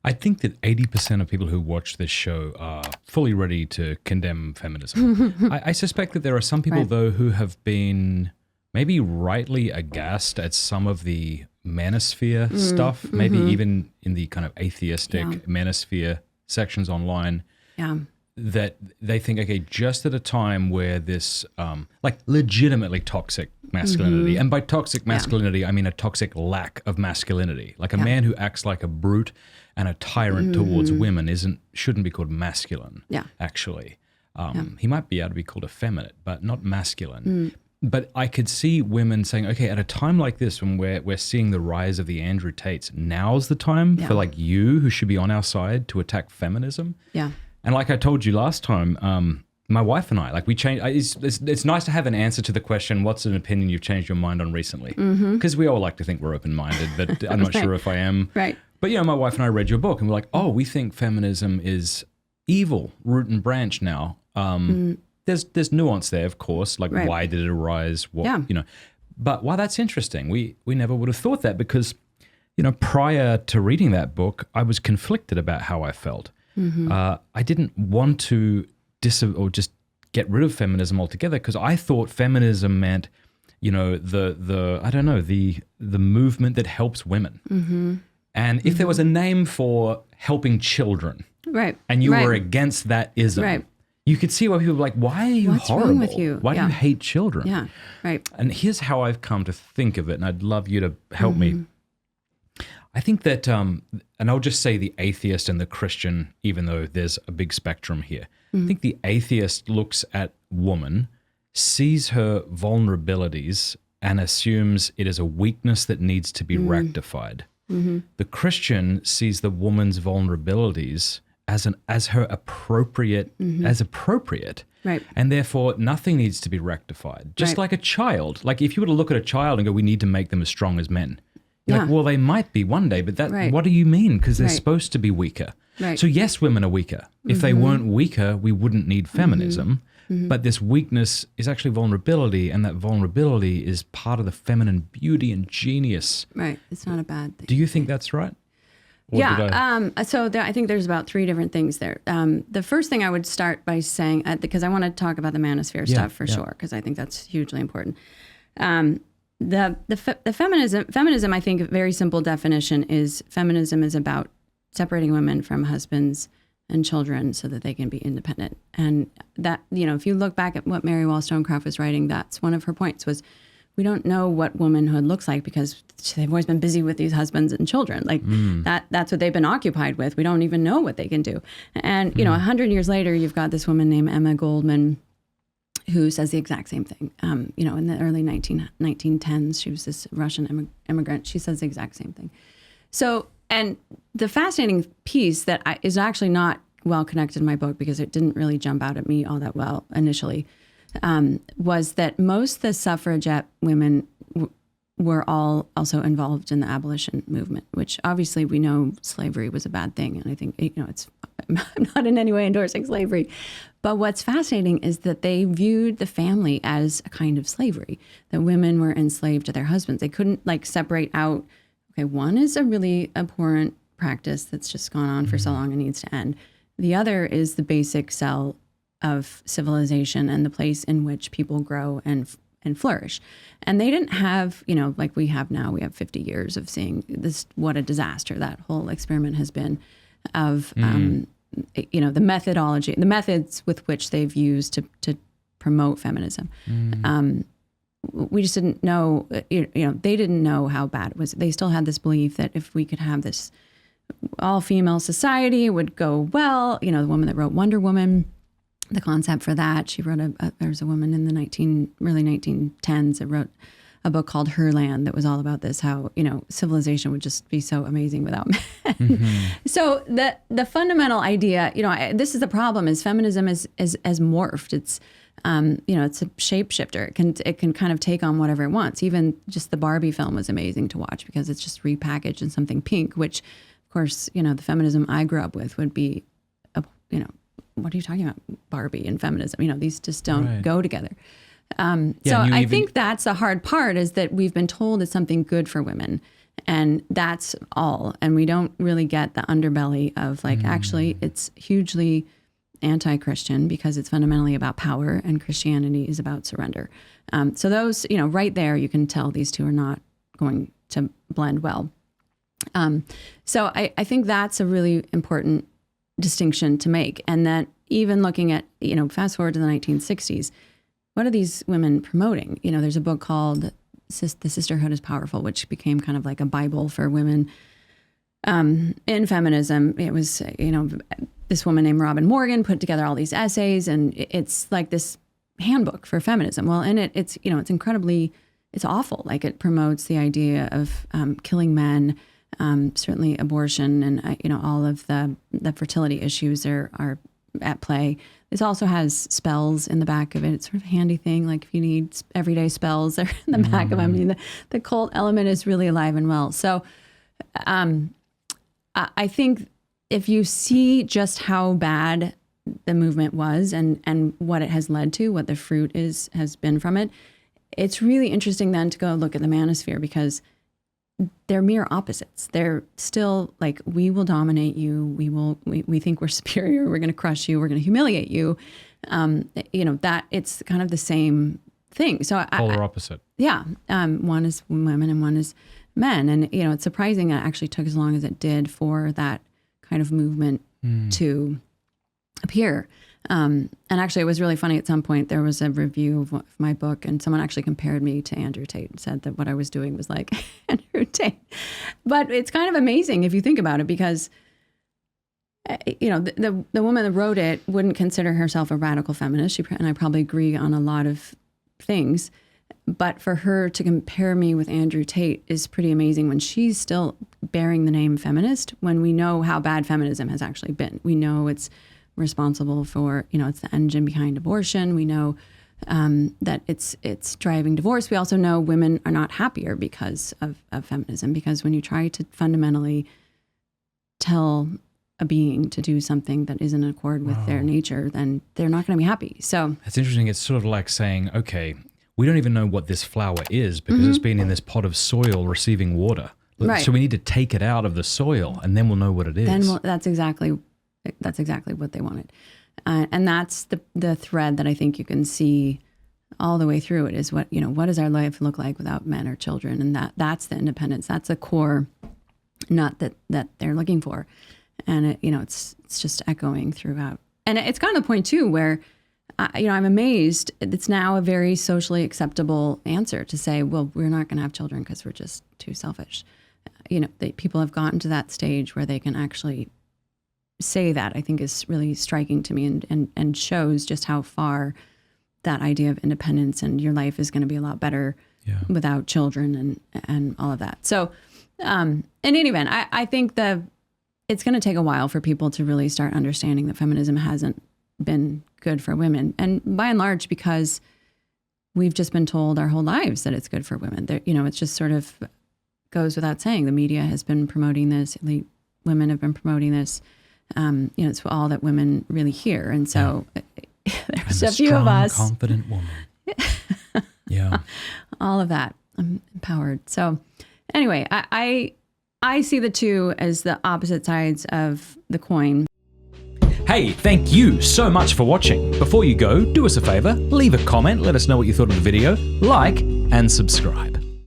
I think that 80% of people who watch this show are fully ready to condemn feminism. I suspect that there are some people, though, who have been maybe rightly aghast at some of the Manosphere stuff, maybe even in the kind of atheistic Manosphere sections online, that they think, okay, just at a time where this, like legitimately toxic masculinity, and by toxic masculinity, I mean a toxic lack of masculinity, like a man who acts like a brute and a tyrant towards women shouldn't be called masculine, actually. He might be able to be called effeminate, but not masculine. But I could see women saying, okay, at a time like this when we're seeing the rise of the Andrew Tates, now's the time for like you, who should be on our side, to attack feminism. Yeah. And like I told you last time, my wife and I, like we changed, it's nice to have an answer to the question, what's an opinion you've changed your mind on recently? Because we all like to think we're open-minded, but I'm not sure if I am. Right. But you know, my wife and I read your book and we're like, oh, we think feminism is evil, root and branch now. There's nuance there, of course, like why did it arise? What, you know, but while that's interesting, we never would have thought that because, you know, prior to reading that book, I was conflicted about how I felt. I didn't want to just get rid of feminism altogether because I thought feminism meant, you know, the movement that helps women. And if there was a name for helping children, and you were against that ism, you could see why people were like, why are you horrible? Wrong with you? Why do you hate children? And here's how I've come to think of it, and I'd love you to help me. I think that, and I'll just say the atheist and the Christian, even though there's a big spectrum here. I think the atheist looks at woman, sees her vulnerabilities, and assumes it is a weakness that needs to be rectified. The Christian sees the woman's vulnerabilities as her appropriate, and therefore nothing needs to be rectified. Just like a child. Like if you were to look at a child and go, we need to make them as strong as men. You're like, well, they might be one day, but what do you mean? Because they're supposed to be weaker. So yes, women are weaker. If they weren't weaker, we wouldn't need feminism. But this weakness is actually vulnerability, and that vulnerability is part of the feminine beauty and genius. Right. It's not a bad thing. Do you think that's right? Or I think there's about three different things there. The first thing I would start by saying, because I want to talk about the Manosphere stuff for sure, because I think that's hugely important. The feminism, I think, a very simple definition is feminism is about separating women from husbands and children so that they can be independent. And that, you know, if you look back at what Mary Wollstonecraft was writing, that's one of her points was, we don't know what womanhood looks like because they've always been busy with these husbands and children. Like that's what they've been occupied with. We don't even know what they can do. And, you know, 100 years later, you've got this woman named Emma Goldman who says the exact same thing. You know, in the early 1910s, she was this Russian immigrant. She says the exact same thing. So, and the fascinating piece that is actually not well connected in my book because it didn't really jump out at me all that well initially, was that most of the suffragette women were all also involved in the abolition movement, which obviously we know slavery was a bad thing. And I think, you know, I'm not in any way endorsing slavery. But what's fascinating is that they viewed the family as a kind of slavery, that women were enslaved to their husbands. They couldn't like separate out, okay, one is a really abhorrent practice that's just gone on for so long and needs to end. The other is the basic cell of civilization and the place in which people grow and flourish. And they didn't have, you know, like we have now, we have 50 years of seeing this, what a disaster that whole experiment has been of, you know, the methodology, the methods with which they've used to promote feminism. We just didn't know, you know, they didn't know how bad it was. They still had this belief that if we could have this all-female society, it would go well. You know, the woman that wrote Wonder Woman, the concept for that, she wrote there's a woman in the early 1910s that wrote a book called Her Land that was all about this, how, you know, civilization would just be so amazing without men. So the fundamental idea, you know, this is the problem, is feminism is morphed. It's, you know, it's a shapeshifter. It can kind of take on whatever it wants. Even just the Barbie film was amazing to watch because it's just repackaged in something pink, which, of course, you know, the feminism I grew up with would be, you know, what are you talking about? Barbie and feminism, you know, these just don't go together. So I think that's the hard part, is that we've been told it's something good for women. And that's all. And we don't really get the underbelly of like, actually, it's hugely anti-Christian because it's fundamentally about power, and Christianity is about surrender. So those, right there, you can tell these two are not going to blend well. So I think that's a really important distinction to make. And that even looking at, fast forward to the 1960s, what are these women promoting? There's a book called The Sisterhood is Powerful, which became kind of like a Bible for women in feminism. It was, this woman named Robin Morgan put together all these essays, and it's like this handbook for feminism. Well, in it, it's, it's incredibly, it's awful. Like it promotes the idea of killing men, certainly abortion, and, all of the fertility issues are at play. This also has spells in the back of it. It's sort of a handy thing. Like if you need everyday spells, they're in the back of them. I mean, the cult element is really alive and well. So I think if you see just how bad the movement was and what it has led to, what the fruit has been from it, it's really interesting then to go look at the Manosphere, because they're mere opposites. They're still like, we will dominate you. We think we're superior. We're going to crush you. We're going to humiliate you. That it's kind of the same thing. So polar opposite. Yeah. One is women and one is men. And, it's surprising that it actually took as long as it did for that kind of movement to appear. And actually, it was really funny. At some point, there was a review of my book, and someone actually compared me to Andrew Tate and said that what I was doing was like Andrew Tate. But it's kind of amazing if you think about it, because, the woman that wrote it wouldn't consider herself a radical feminist. And I probably agree on a lot of things. But for her to compare me with Andrew Tate is pretty amazing when she's still bearing the name feminist, when we know how bad feminism has actually been. We know it's responsible for, it's the engine behind abortion. We know that it's driving divorce. We also know women are not happier because of feminism, because when you try to fundamentally tell a being to do something that isn't in accord with their nature, then they're not going to be happy. So it's interesting. It's sort of like saying, okay, we don't even know what this flower is because it's been in this pot of soil receiving water. Right. So we need to take it out of the soil, and then we'll know what it is. That's exactly what they wanted. And that's the thread that I think you can see all the way through it, is what does our life look like without men or children? And that's the independence. That's the core nut that they're looking for. And it's just echoing throughout. And it's gotten to the point too where, I'm amazed. It's now a very socially acceptable answer to say, well, we're not going to have children because we're just too selfish. People have gotten to that stage where they can actually say that. I think is really striking to me, and shows just how far that idea of independence and your life is going to be a lot better without children and all of that. So in any event, I think it's going to take a while for people to really start understanding that feminism hasn't been good for women, and by and large because we've just been told our whole lives that it's good for women. It's just sort of goes without saying. The media has been promoting this. Elite women have been promoting this. It's all that women really hear. And so there's a few of us. Confident woman. Yeah. All of that. I'm empowered. So anyway, I see the two as the opposite sides of the coin. Hey, thank you so much for watching. Before you go, do us a favor, leave a comment, let us know what you thought of the video, like, and subscribe.